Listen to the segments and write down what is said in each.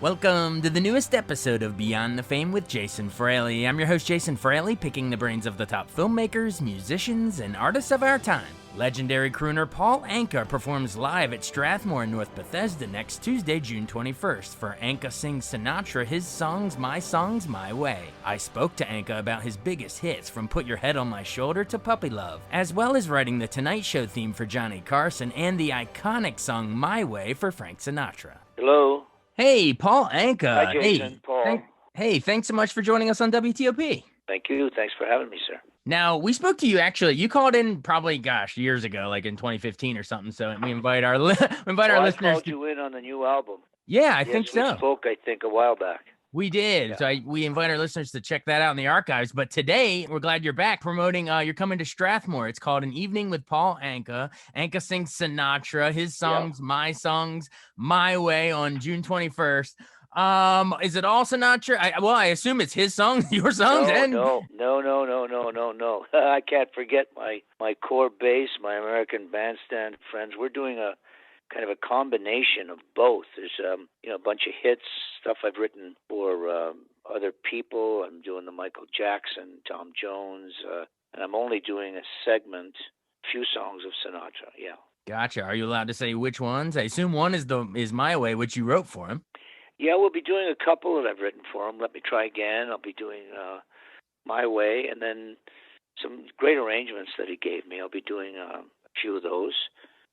Welcome to the newest episode of Beyond the Fame with Jason Fraley. I'm your host, Jason Fraley, picking the brains of the top filmmakers, musicians, and artists of our time. Legendary crooner Paul Anka performs live at Strathmore in North Bethesda next Tuesday, June 21st. For Anka Sings Sinatra, His Songs, My Way. I spoke to Anka about his biggest hits, from Put Your Head on My Shoulder to Puppy Love, as well as writing the Tonight Show theme for Johnny Carson and the iconic song My Way for Frank Sinatra. Hello. Hey, Paul Anka. Hi, Jason. Paul. Thanks so much for joining us on WTOP. Thank you. Thanks for having me, sir. Now, we spoke to you, actually. You called in probably, years ago, like in 2015 or something. So we invite our listeners. I called you in on the new album. Yeah, I think so. We spoke, I think, a while back. We did. Yeah. So we invite our listeners to check that out in the archives. But today, we're glad you're back promoting, you're coming to Strathmore. It's called An Evening with Paul Anka. Anka Sings Sinatra, His Songs, My Way on June 21st. Is it all Sinatra? I assume it's his songs, your songs. No. I can't forget my core bass, my American Bandstand friends. We're doing a kind of a combination of both. There's a bunch of hits, stuff I've written for other people. I'm doing the Michael Jackson, Tom Jones, and I'm only doing a segment, few songs of Sinatra. Yeah. Gotcha. Are you allowed to say which ones? I assume one is My Way, which you wrote for him. Yeah, we'll be doing a couple that I've written for him. Let Me Try Again. I'll be doing My Way, and then some great arrangements that he gave me. I'll be doing a few of those.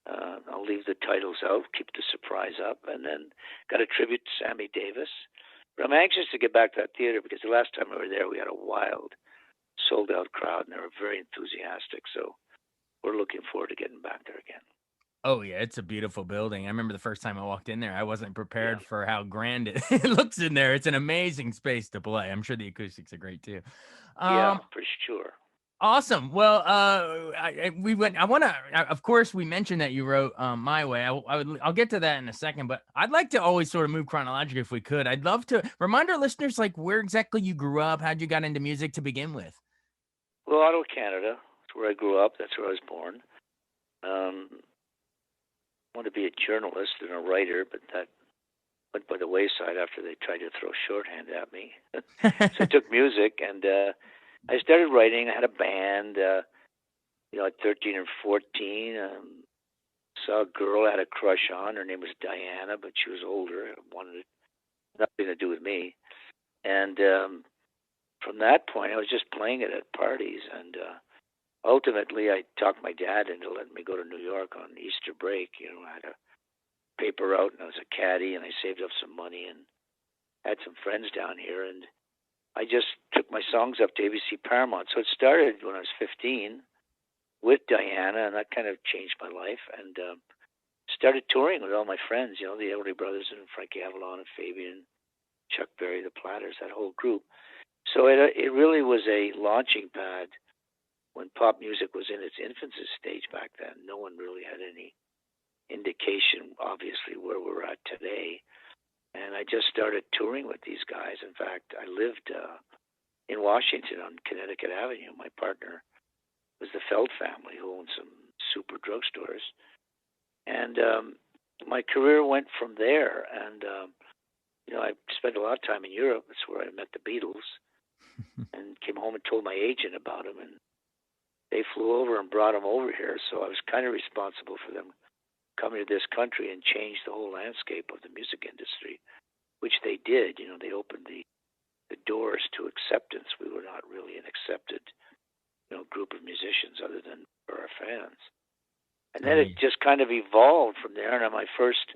I'll leave the titles out, keep the surprise up, and then got a tribute to Sammy Davis. But I'm anxious to get back to that theater because the last time we were there, we had a wild, sold-out crowd, and they were very enthusiastic. So we're looking forward to getting back there again. Oh, yeah, it's a beautiful building. I remember the first time I walked in there, I wasn't prepared for how grand it looks in there. It's an amazing space to play. I'm sure the acoustics are great, too. Yeah, for sure. Awesome. Well, of course, we mentioned that you wrote My Way. I'll get to that in a second, but I'd like to always sort of move chronologically if we could. I'd love to remind our listeners, like, where exactly you grew up, how'd you got into music to begin with? Well, Ottawa, Canada. That's where I grew up. That's where I was born. I wanted to be a journalist and a writer, but that went by the wayside after they tried to throw shorthand at me. So I took music, and I started writing. I had a band, at 13 or 14. Saw a girl I had a crush on. Her name was Diana, but she was older. Wanted nothing to do with me. And from that point, I was just playing it at parties. And ultimately, I talked my dad into letting me go to New York on Easter break. I had a paper out, and I was a caddy, and I saved up some money and had some friends down here. And I just took my songs up to ABC Paramount. So it started when I was 15 with Diana, and that kind of changed my life. And started touring with all my friends, the Everly Brothers and Frankie Avalon and Fabian, Chuck Berry, the Platters, that whole group. So it really was a launching pad when pop music was in its infancy stage back then. No one really had any indication, obviously, where we're at today. And I just started touring with these guys. In fact, I lived in Washington on Connecticut Avenue. My partner was the Feld family, who owned some super drugstores. And my career went from there. And, I spent a lot of time in Europe. That's where I met the Beatles and came home and told my agent about them. And they flew over and brought them over here. So I was kind of responsible for them coming to this country and change the whole landscape of the music industry, which they did. They opened the doors to acceptance. We were not really an accepted, group of musicians other than for our fans. And then it just kind of evolved from there. And my first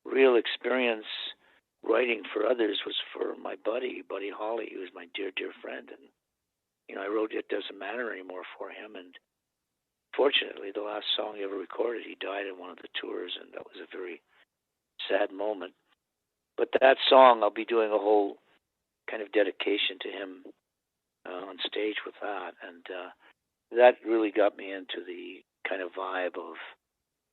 real experience writing for others was for my Buddy Holly, who was my dear, dear friend. And, I wrote It Doesn't Matter Anymore for him. And fortunately, the last song he ever recorded, he died in one of the tours, and that was a very sad moment. But that song, I'll be doing a whole kind of dedication to him on stage with that. And that really got me into the kind of vibe of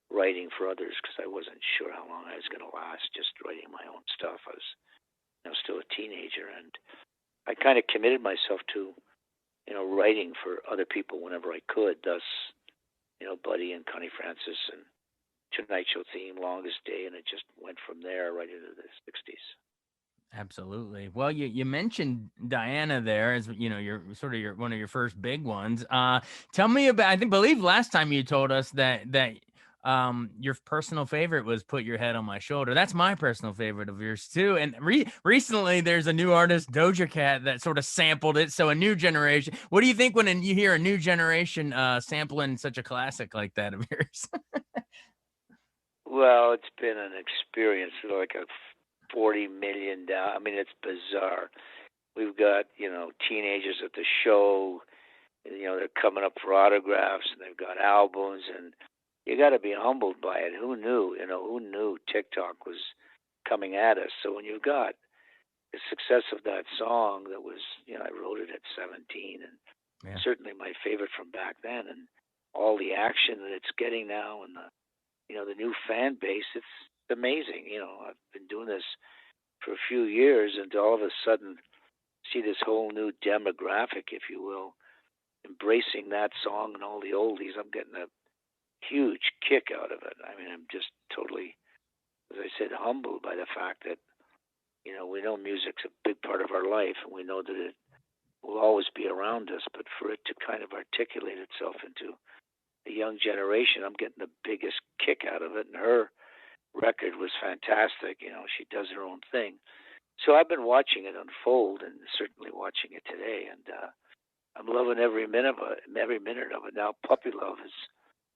writing for others, because I wasn't sure how long I was going to last just writing my own stuff. I was still a teenager, and I kind of committed myself to writing for other people whenever I could. Thus, Buddy and Connie Francis and Tonight Show theme, Longest Day, and it just went from there right into the 60s. Absolutely. Well, you mentioned Diana there as your sort of your one of your first big ones. Tell me about. Believe last time you told us that your personal favorite was "Put Your Head on My Shoulder." That's my personal favorite of yours too. And recently, there's a new artist, Doja Cat, that sort of sampled it. So a new generation. What do you think when you hear a new generation sampling such a classic like that of yours? Well, it's been an experience, like a 40 million down. I mean, it's bizarre. We've got, teenagers at the show. They're coming up for autographs, and they've got albums, and you got to be humbled by it. Who knew? Who knew TikTok was coming at us? So when you've got the success of that song that was, I wrote it at 17, and Yeah. certainly my favorite from back then, and all the action that it's getting now, and the new fan base, it's amazing. I've been doing this for a few years, and to all of a sudden see this whole new demographic, if you will, embracing that song and all the oldies. I'm getting a huge kick out of it. I mean, I'm just totally, as I said, humbled by the fact that, we know music's a big part of our life, and we know that it will always be around us, but for it to kind of articulate itself into the young generation, I'm getting the biggest kick out of it. And her record was fantastic. She does her own thing. So I've been watching it unfold, and certainly watching it today, and I'm loving every minute of it. Now, Puppy Love is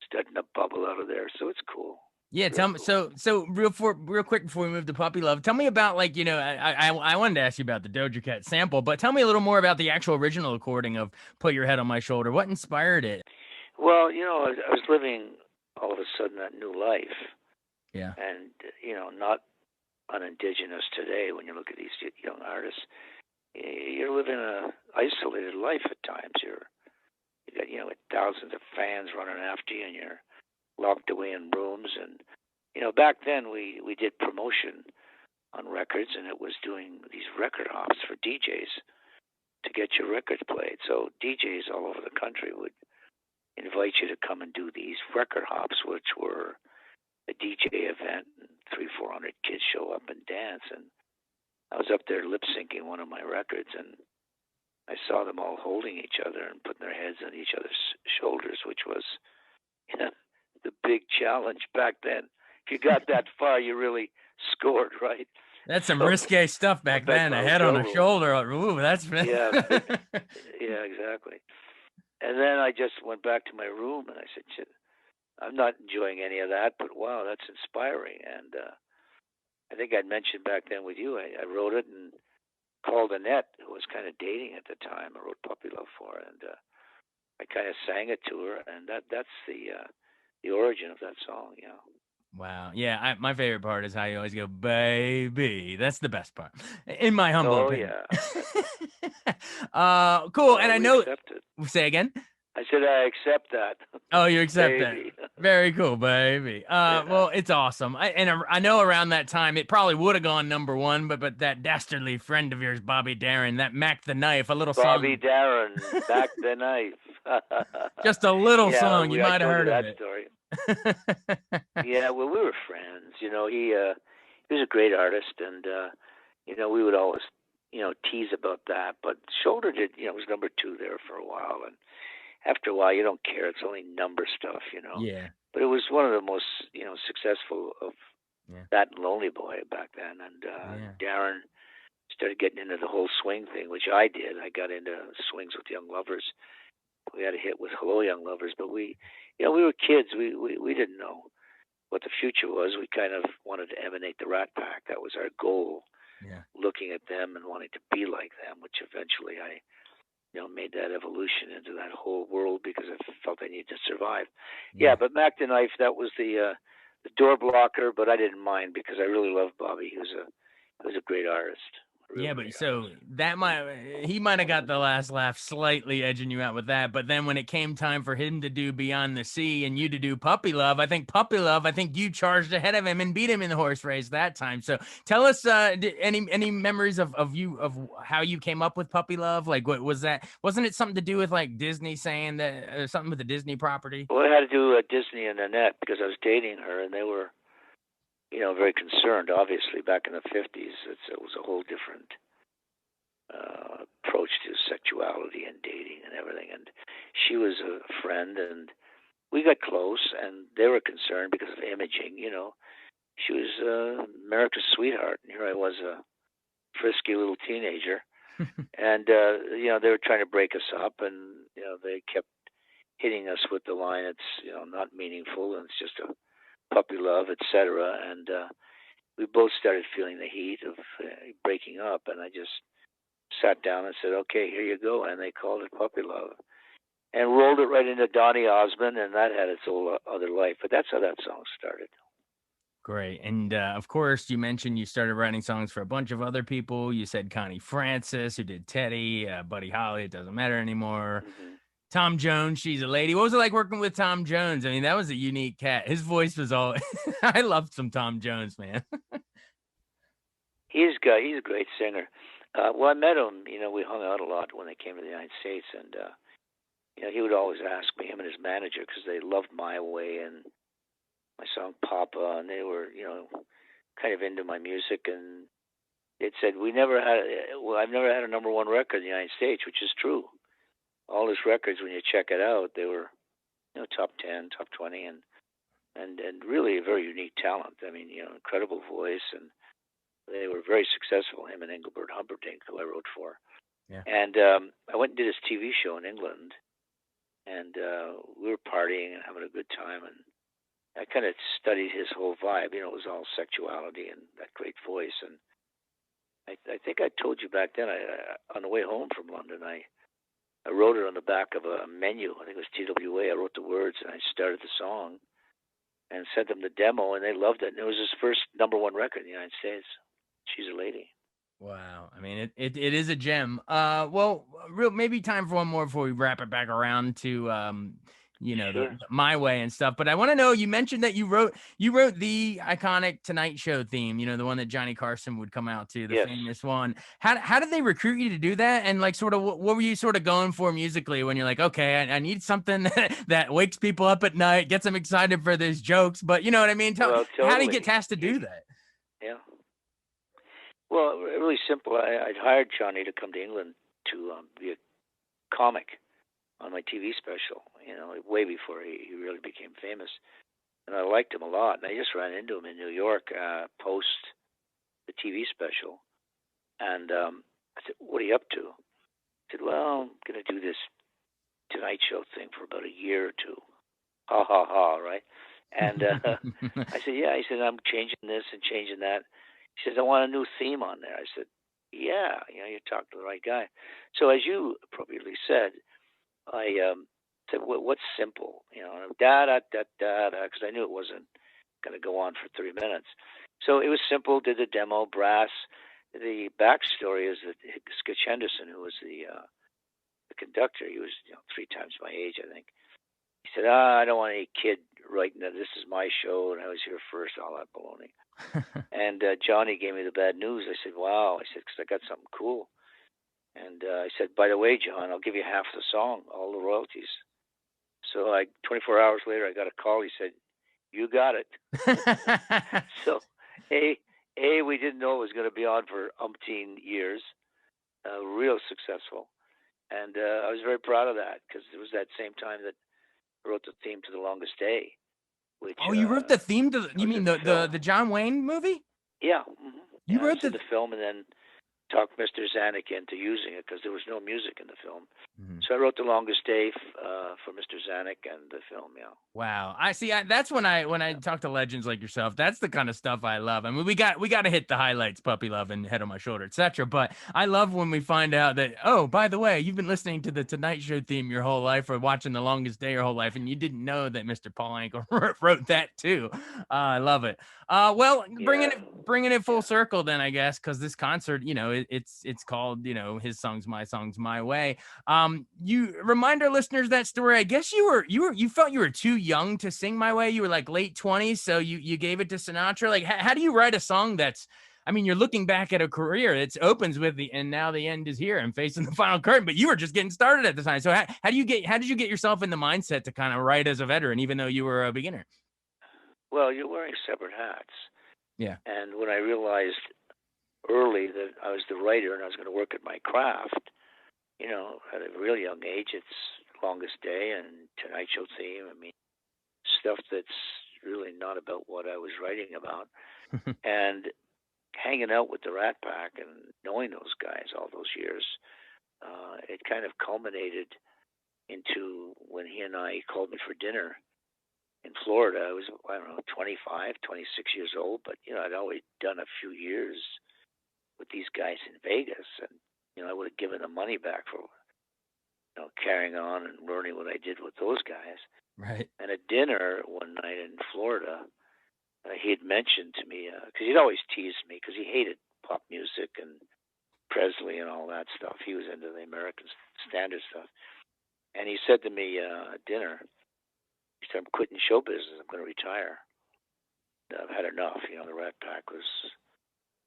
starting to bubble out of there, so it's cool. Yeah, Real tell me. cool. So real quick before we move to Puppy Love, tell me about I wanted to ask you about the Doja Cat sample, but tell me a little more about the actual original recording of "Put Your Head on My Shoulder." What inspired it? Well, I was living all of a sudden that new life, Yeah. and not unindigenous today. When you look at these young artists, you're living a isolated life at times. You got thousands of fans running after you, and you're locked away in rooms. And back then we did promotion on records, and it was doing these record hops for DJs to get your records played. So DJs all over the country would invite you to come and do these record hops, which were a DJ event, and 300-400 kids show up and dance. And I was up there lip syncing one of my records, and I saw them all holding each other and putting their heads on each other's shoulders, which was the big challenge back then. If you got that far, you really scored, right? That's some risque stuff back then. A head on a shoulder. Ooh, that's yeah, yeah, exactly. And then I just went back to my room, and I said, "Shit, I'm not enjoying any of that, but wow, that's inspiring." And I think I'd mentioned back then with you, I wrote it and called Annette, who was kind of dating at the time. I wrote Puppy Love for her, and I kind of sang it to her, and that's the origin of that song. Yeah. Wow. Yeah, my favorite part is how you always go, baby. That's the best part, in my humble opinion. Yeah. Cool. And I know. Accept it. Say again. I said I accept that. Oh, you accept baby. that. Very cool, baby. Yeah. Well, it's awesome. I know around that time it probably would have gone number one, but that dastardly friend of yours, Bobby Darin, that Mac the Knife, a little Bobby song. Darin, Mac the Knife. Just a little song. You might have heard of that story. Yeah, well, we were friends. He was a great artist, and we would always tease about that. But Shoulder was number 2 there for a while, and after a while you don't care. It's only number stuff. Yeah. But it was one of the most successful of that and Lonely Boy back then, and Darin started getting into the whole swing thing, which I did. I got into swings with Young Lovers. We had a hit with Hello Young Lovers, but we were kids. We didn't know what the future was. We kind of wanted to emanate the Rat Pack. That was our goal. Yeah. Looking at them and wanting to be like them, which eventually I made that evolution into that whole world because I felt I needed to survive. Yeah, but Mac the Knife, that was the door blocker, but I didn't mind because I really loved Bobby. He was a great artist. Yeah, but so he might have got the last laugh, slightly edging you out with that. But then when it came time for him to do Beyond the Sea and you to do Puppy Love, I think you charged ahead of him and beat him in the horse race that time. So tell us any memories of how you came up with Puppy Love? Like, what was that? Wasn't it something to do with like Disney saying that something with the Disney property? Well, it had to do with Disney and Annette because I was dating her, and they were very concerned. Obviously, back in the 50s, it was a whole different approach to sexuality and dating and everything. And she was a friend, and we got close, and they were concerned because of imaging. She was America's sweetheart, and here I was, a frisky little teenager. And they were trying to break us up, and they kept hitting us with the line, it's not meaningful, and it's just a puppy love, etc. And we both started feeling the heat of breaking up, and I just sat down and said, okay, here you go. And they called it puppy love, and rolled it right into Donny Osmond, and that had its whole other life. But that's how that song started. Great. And of course, you mentioned you started writing songs for a bunch of other people. You said Connie Francis, who did Teddy, Buddy Holly, it doesn't matter anymore. Mm-hmm. Tom Jones, She's a Lady. What was it like working with Tom Jones? I mean, that was a unique cat. His voice was all I loved some Tom Jones, man. He's a great singer. Well, I met him, we hung out a lot when they came to the United States, and he would always ask me, him and his manager, because they loved My Way and my song Papa, and they were, kind of into my music, and it said, I've never had a number one record in the United States, which is true. All his records, when you check it out, they were, top 10, top 20, and really a very unique talent. I mean, incredible voice, and they were very successful, him and Engelbert Humperdinck, who I wrote for. Yeah. And I went and did his TV show in England, and we were partying and having a good time, and I kind of studied his whole vibe. It was all sexuality and that great voice. And I think I told you back then, on the way home from London, I wrote it on the back of a menu. I think it was TWA. I wrote the words, and I started the song and sent them the demo, and they loved it. And it was his first number one record in the United States. She's a Lady. Wow. I mean, it is a gem. Maybe time for one more before we wrap it back around to, sure. the My Way and stuff. But I want to know, you mentioned that you wrote the iconic Tonight Show theme, the one that Johnny Carson would come out to, the famous one. How did they recruit you to do that? And like, sort of, what were you sort of going for musically when you're like, okay, I need something that wakes people up at night, gets them excited for these jokes, but you know what I mean? Totally. How do you get tasked to do that? Yeah. Well, really simple. I'd hired Johnny to come to England to be a comic on my TV special, way before he really became famous. And I liked him a lot. And I just ran into him in New York post the TV special. And I said, what are you up to? He said, well, I'm going to do this Tonight Show thing for about a year or two. Ha, ha, ha, right? And I said, yeah. He said, I'm changing this and changing that. He says, I want a new theme on there. I said, yeah, you're talking to the right guy. So as you appropriately said, I said, what's simple? Da-da-da-da-da, because I knew it wasn't going to go on for 3 minutes. So it was simple, did the demo, brass. The backstory is that Skitch Henderson, who was the conductor, he was 3 times my age, I think. He said, I don't want any kid writing that this is my show, and I was here first, all that baloney. And Johnny gave me the bad news. I said, wow. I said, because I got something cool. And I said, by the way, John, I'll give you half the song, all the royalties. So 24 hours later, I got a call. He said, you got it. So, we didn't know it was going to be on for umpteen years. Real successful. And I was very proud of that, because it was that same time that I wrote the theme to The Longest Day. Which, you wrote the theme to you mean the John Wayne movie? Yeah. Mm-hmm. You wrote the film, and then talked Mr. Zanuck into using it because there was no music in the film. Mm-hmm. So I wrote The Longest Day for Mr. Zanuck and the film. Yeah. Wow. I see. That's when I talk to legends like yourself. That's the kind of stuff I love. I mean, we got to hit the highlights, Puppy Love and Head on My Shoulder, etc. But I love when we find out that, oh, by the way, you've been listening to the Tonight Show theme your whole life, or watching The Longest Day your whole life, and you didn't know that Mr. Paul Anka wrote that too. I love it. Bringing it full circle, then, I guess, because this concert, it's called, His Songs, My Songs, My Way. You remind our listeners that story. I guess you felt you were too young to sing My Way. You were like late 20s, so you gave it to Sinatra. Like, how do you write a song that's, I mean, you're looking back at a career. It opens with and now the end is here and facing the final curtain, but you were just getting started at the time. So how did you get yourself in the mindset to kind of write as a veteran, even though you were a beginner? Well, you're wearing separate hats. Yeah. And when I realized early that I was the writer and I was going to work at my craft, at a real young age, it's Longest Day and Tonight Show theme. I mean, stuff that's really not about what I was writing about. And hanging out with the Rat Pack and knowing those guys all those years, it kind of culminated into when he and I called me for dinner in Florida. I was, I don't know, 25, 26 years old, but, I'd always done a few years with these guys in Vegas. And, I would have given them money back for, carrying on and learning what I did with those guys. Right. And at dinner one night in Florida, he had mentioned to me, because he'd always teased me because he hated pop music and Presley and all that stuff. He was into the American standard stuff. And he said to me at dinner, he said, I'm quitting show business. I'm going to retire. I've had enough. The Rat Pack was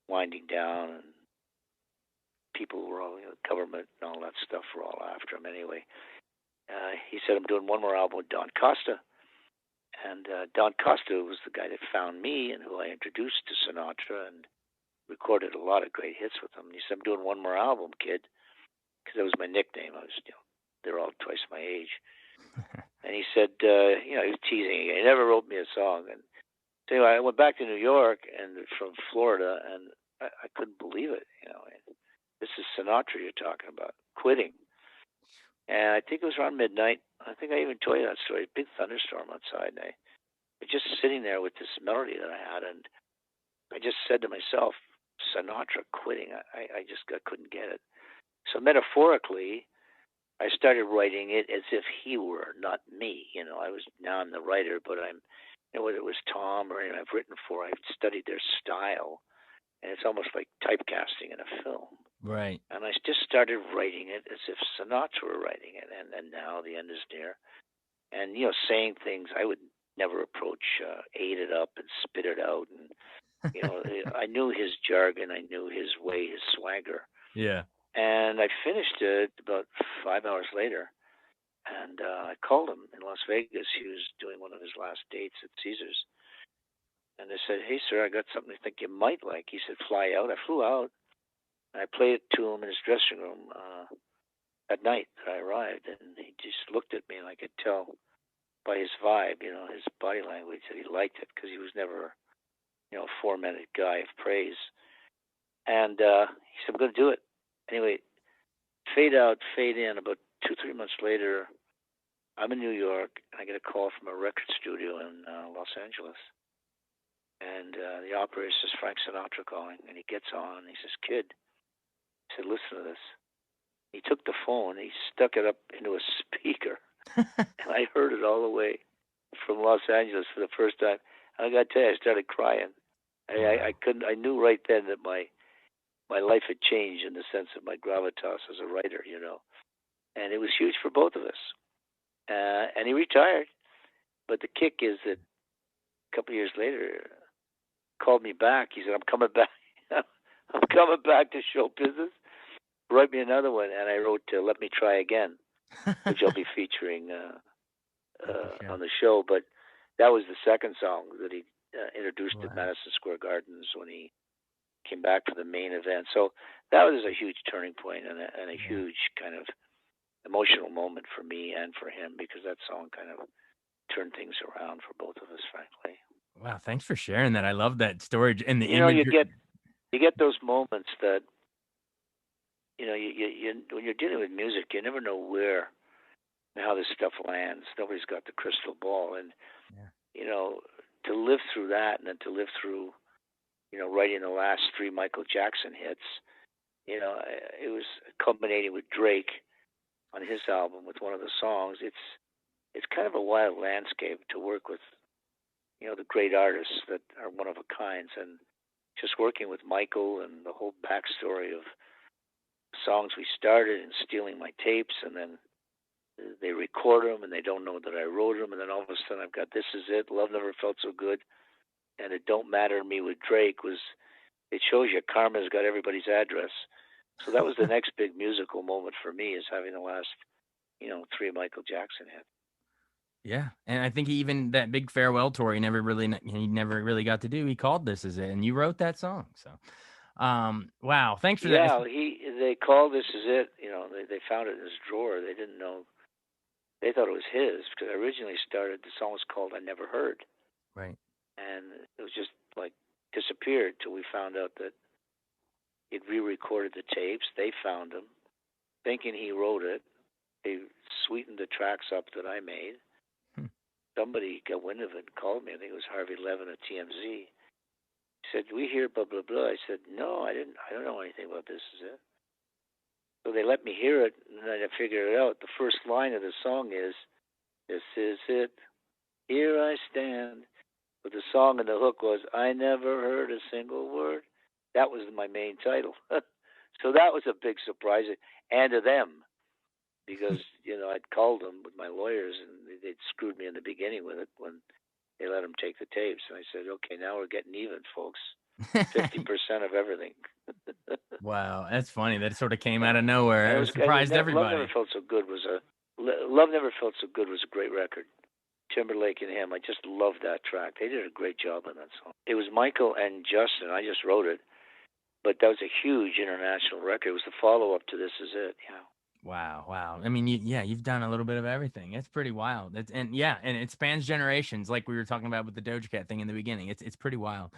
winding down, and people were all, the government and all that stuff were all after him anyway. He said, I'm doing one more album with Don Costa. And Don Costa was the guy that found me and who I introduced to Sinatra and recorded a lot of great hits with him. And he said, I'm doing one more album, kid, because that was my nickname. I was, they're all twice my age. And he said, he was teasing. He never wrote me a song. And so anyway, I went back to New York and from Florida, and I couldn't believe it. This is Sinatra you're talking about, quitting. And I think it was around midnight. I think I even told you that story. Big thunderstorm outside, and I was just sitting there with this melody that I had, and I just said to myself, Sinatra quitting. I couldn't get it. So metaphorically, I started writing it as if he were, not me. I'm the writer, but I'm, whether it was Tom or anyone I've written for, I've studied their style, and it's almost like typecasting in a film. Right. And I just started writing it as if Sinatra were writing it, and now the end is near. And, saying things I would never approach, ate it up and spit it out. And, I knew his jargon. I knew his way, his swagger. Yeah. And I finished it about 5 hours later. And I called him in Las Vegas. He was doing one of his last dates at Caesars. And I said, hey, sir, I got something I think you might like. He said, fly out. I flew out. And I played it to him in his dressing room at night that I arrived. And he just looked at me, and I could tell by his vibe, his body language, that he liked it because he was never, a 4-minute guy of praise. And he said, I'm going to do it. Anyway, fade out, fade in. About 2-3 months later, I'm in New York, and I get a call from a record studio in Los Angeles. And the operator says, Frank Sinatra calling. And he gets on, and he says, kid, he said, listen to this. He took the phone, he stuck it up into a speaker, and I heard it all the way from Los Angeles for the first time. And I got to tell you, I started crying. I couldn't. I knew right then that my life had changed in the sense of my gravitas as a writer, and it was huge for both of us. And he retired, but the kick is that a couple of years later, called me back. He said, "I'm coming back. I'm coming back to show business. Write me another one." And I wrote "Let Me Try Again," which I'll be featuring on the show. But that was the second song that he introduced at Madison Square Gardens when he came back for the main event. So that was a huge turning point and a huge kind of emotional moment for me and for him, because that song kind of turned things around for both of us, frankly. Wow, thanks for sharing that. I love that story and the image. image. You get those moments that you when you're dealing with music, you never know where and how this stuff lands. Nobody's got the crystal ball, and to live through that, and then to live through writing the last 3 Michael Jackson hits. It was culminating with Drake on his album with one of the songs. It's kind of a wild landscape to work with, the great artists that are one of a kinds, and just working with Michael and the whole backstory of songs we started and stealing my tapes, and then they record them and they don't know that I wrote them, and then all of a sudden I've got This Is It, Love Never Felt So Good, and It Don't Matter to Me with Drake. It shows you karma's got everybody's address. So that was the next big musical moment for me, is having the last 3 Michael Jackson hits. Yeah, and I think even that big farewell tour he never really got to do. He called "This Is It," and you wrote that song. So, wow, thanks for that. Yeah, they called "This Is It." You know, they found it in his drawer. They didn't know. They thought it was his because I originally started. The song was called "I Never Heard," Right. and it was just like disappeared till we found out that he'd re-recorded the tapes. They found him, thinking he wrote it. They sweetened the tracks up that I made. Hmm. Somebody got wind of it and called me. I think it was Harvey Levin at TMZ. He said, "We hear blah blah blah." I said, "No, I didn't. I don't know anything about This Is It." So they let me hear it, and then I figured it out. The first line of the song is, "This is it, here I stand." But the song and the hook was, "I never heard a single word." That was my main title. So that was a big surprise, and to them, because I'd called them with my lawyers, and they'd screwed me in the beginning with it when they let them take the tapes. And I said, "Okay, now we're getting even, folks. 50% of everything." Wow, that's funny. That sort of came out of nowhere. And It surprised Love everybody. Never Felt So Good was Love Never Felt So Good was a great record. Timberlake and him, I just loved that track. They did a great job on that song. It was Michael and Justin. I just wrote it, but that was a huge international record. It was the follow-up to This Is It. Yeah. Wow. I mean, you've done a little bit of everything. It's pretty wild. And it spans generations, like we were talking about with the Doja Cat thing in the beginning. It's pretty wild.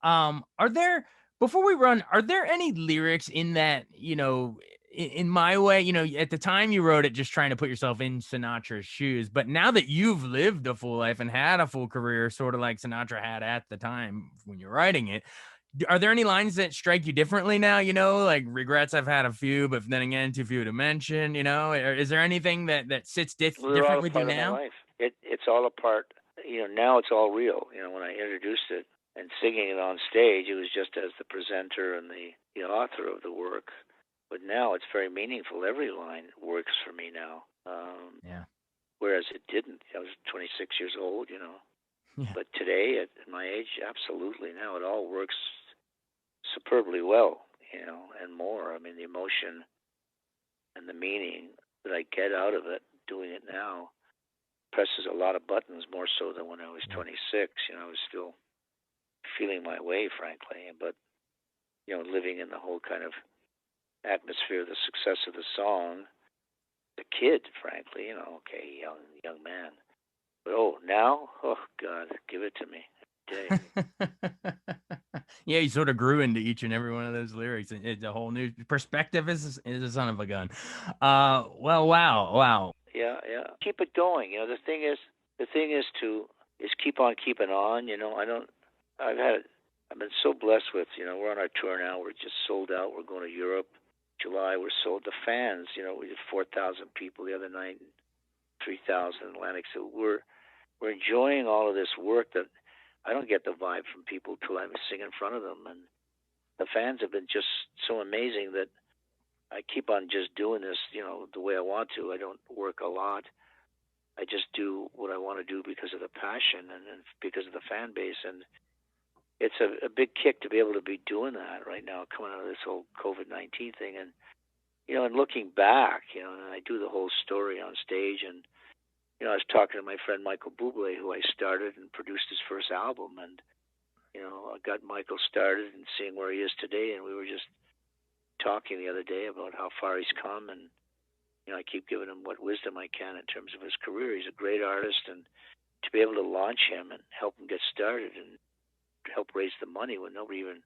Are there Before we run, are there any lyrics in that, in My Way, at the time you wrote it just trying to put yourself in Sinatra's shoes, but now that you've lived a full life and had a full career, sort of like Sinatra had at the time when you're writing it, are there any lines that strike you differently now? Like regrets, I've had a few, but then again, too few to mention. Or is there anything that sits They're all different a with you part of my now? life. It's all a part. Now it's all real. When I introduced it and singing it on stage, it was just as the presenter and the author of the work. But now it's very meaningful. Every line works for me now. Yeah. Whereas it didn't. I was 26 years old. Yeah. But today, at my age, absolutely. Now it all works superbly well. And more. I mean, the emotion and the meaning that I get out of it, doing it now, presses a lot of buttons more so than when I was 26. I was still feeling my way, frankly, but living in the whole kind of atmosphere, the success of the song, the kid, frankly, okay, young man. But now, oh God, give it to me every day. Yeah, you sort of grew into each and every one of those lyrics. It's a whole new perspective. Is a son of a gun. Well, wow. Yeah. Keep it going. The thing is to keep on keeping on. I've been so blessed with. We're on our tour now. We're just sold out. We're going to Europe. July, we're sold to fans. We did 4,000 people the other night, 3,000 in Atlantic. So we're enjoying all of this work that I don't get the vibe from people till I sing in front of them. And the fans have been just so amazing that I keep on just doing this, the way I want to. I don't work a lot. I just do what I want to do because of the passion and because of the fan base. And it's a big kick to be able to be doing that right now, coming out of this whole COVID-19 thing. And, and looking back, and I do the whole story on stage. And, I was talking to my friend Michael Bublé, who I started and produced his first album. And, I got Michael started and seeing where he is today. And we were just talking the other day about how far he's come. And, I keep giving him what wisdom I can in terms of his career. He's a great artist. And to be able to launch him and help him get started and help raise the money when nobody even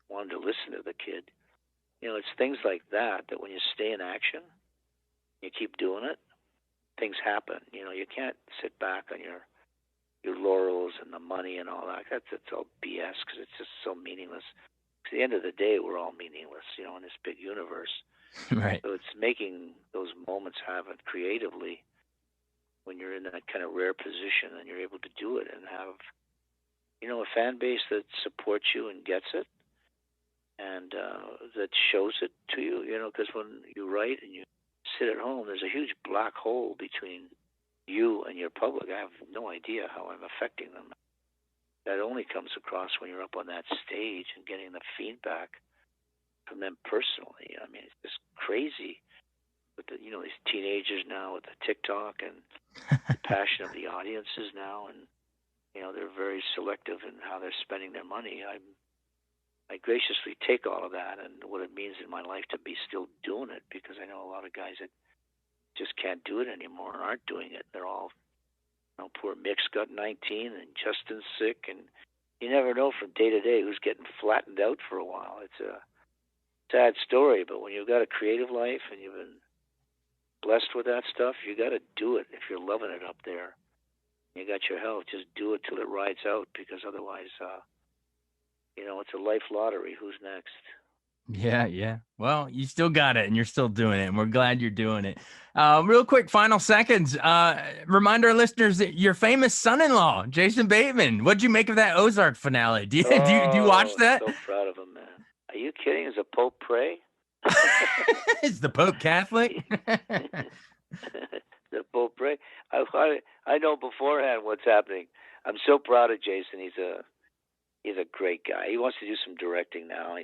wanted to listen to the kid. It's things like that when you stay in action, you keep doing it, things happen. You can't sit back on your laurels and the money and all that. That's all BS because it's just so meaningless. At the end of the day, we're all meaningless, in this big universe. Right. So it's making those moments happen creatively when you're in that kind of rare position and you're able to do it and have, a fan base that supports you and gets it and that shows it to you, because when you write and you sit at home, there's a huge black hole between you and your public. I have no idea how I'm affecting them. That only comes across when you're up on that stage and getting the feedback from them personally. I mean, it's just crazy with the, these teenagers now with the TikTok and the passion of the audiences now, and they're very selective in how they're spending their money. I graciously take all of that and what it means in my life to be still doing it, because I know a lot of guys that just can't do it anymore and aren't doing it. They're all, poor Mick's got 19 and Justin's sick, and you never know from day to day who's getting flattened out for a while. It's a sad story, but when you've got a creative life and you've been blessed with that stuff, you got to do it. If you're loving it up there, you got your health, just do it till it rides out, because otherwise, it's a life lottery. Who's next? Yeah. Well, you still got it, and you're still doing it, and we're glad you're doing it. Real quick, final seconds. Remind our listeners that your famous son-in-law, Jason Bateman. What'd you make of that Ozark finale? Do you watch that? So proud of him, man. Are you kidding? Is the Pope pray? Is the Pope Catholic? The Pope pray. I know beforehand what's happening. I'm so proud of Jason. He's a great guy. He wants to do some directing now.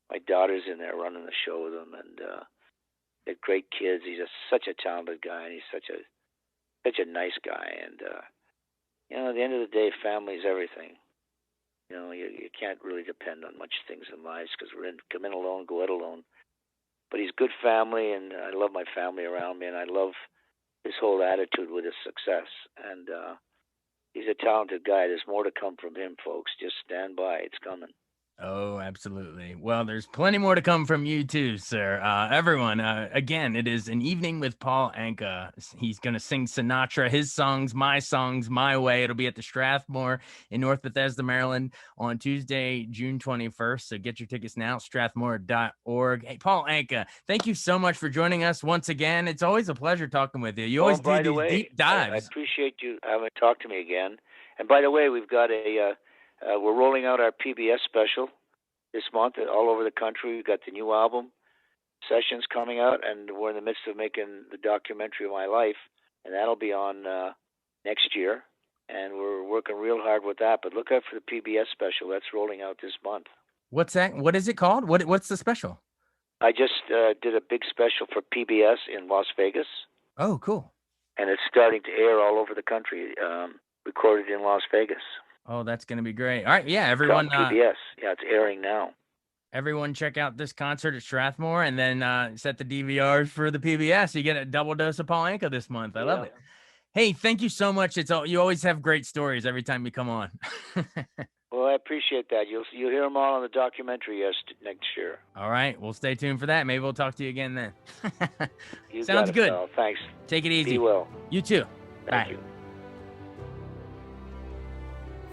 My daughter's in there running the show with him, and they're great kids. He's such a talented guy, and he's such a nice guy. And at the end of the day, family's everything. You can't really depend on much things in life, because come in alone, go out alone. But he's good family, and I love my family around me, and I love his whole attitude with his success. And he's a talented guy. There's more to come from him, folks. Just stand by. It's coming. Oh, absolutely. Well, there's plenty more to come from you too, sir. Everyone, again, it is An Evening with Paul Anka. He's going to sing Sinatra, his songs, My Way. It'll be at the Strathmore in North Bethesda, Maryland on Tuesday, June 21st. So get your tickets now, strathmore.org. Hey, Paul Anka, thank you so much for joining us once again. It's always a pleasure talking with you. You always do these deep dives. I appreciate you having talked to me again. And by the way, we've got we're rolling out our PBS special this month all over the country. We've got the new album, Sessions, coming out, and we're in the midst of making the documentary of my life, and that'll be on next year. And we're working real hard with that. But look out for the PBS special. That's rolling out this month. What's that? What is it called? What's the special? I just did a big special for PBS in Las Vegas. Oh, cool. And it's starting to air all over the country, recorded in Las Vegas. Oh, that's going to be great. All right. Yeah, everyone. PBS. Yeah, it's airing now. Everyone check out this concert at Strathmore, and then set the DVRs for the PBS. You get a double dose of Paul Anka this month. I love it. Hey, thank you so much. You always have great stories every time you come on. Well, I appreciate that. You'll hear them all on the documentary next year. All right. We'll stay tuned for that. Maybe we'll talk to you again then. Sounds good. Pal. Thanks. Take it easy. Be well. You too. Thank Bye. you.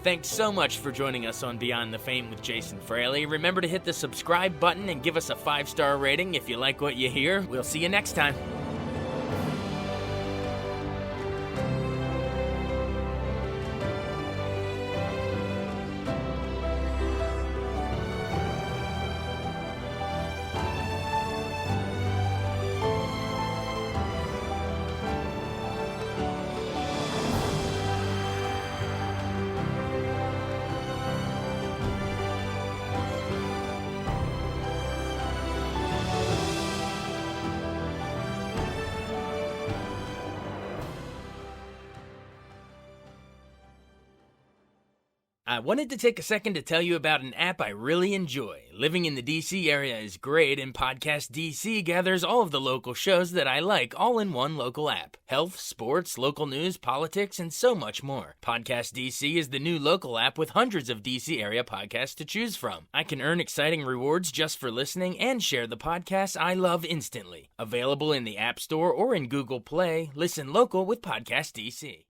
Thanks so much for joining us on Beyond the Fame with Jason Fraley. Remember to hit the subscribe button and give us a 5-star rating if you like what you hear. We'll see you next time. I wanted to take a second to tell you about an app I really enjoy. Living in the DC area is great, and Podcast DC gathers all of the local shows that I like all in one local app. Health, sports, local news, politics, and so much more. Podcast DC is the new local app with hundreds of DC area podcasts to choose from. I can earn exciting rewards just for listening and share the podcasts I love instantly. Available in the App Store or in Google Play, listen local with Podcast DC.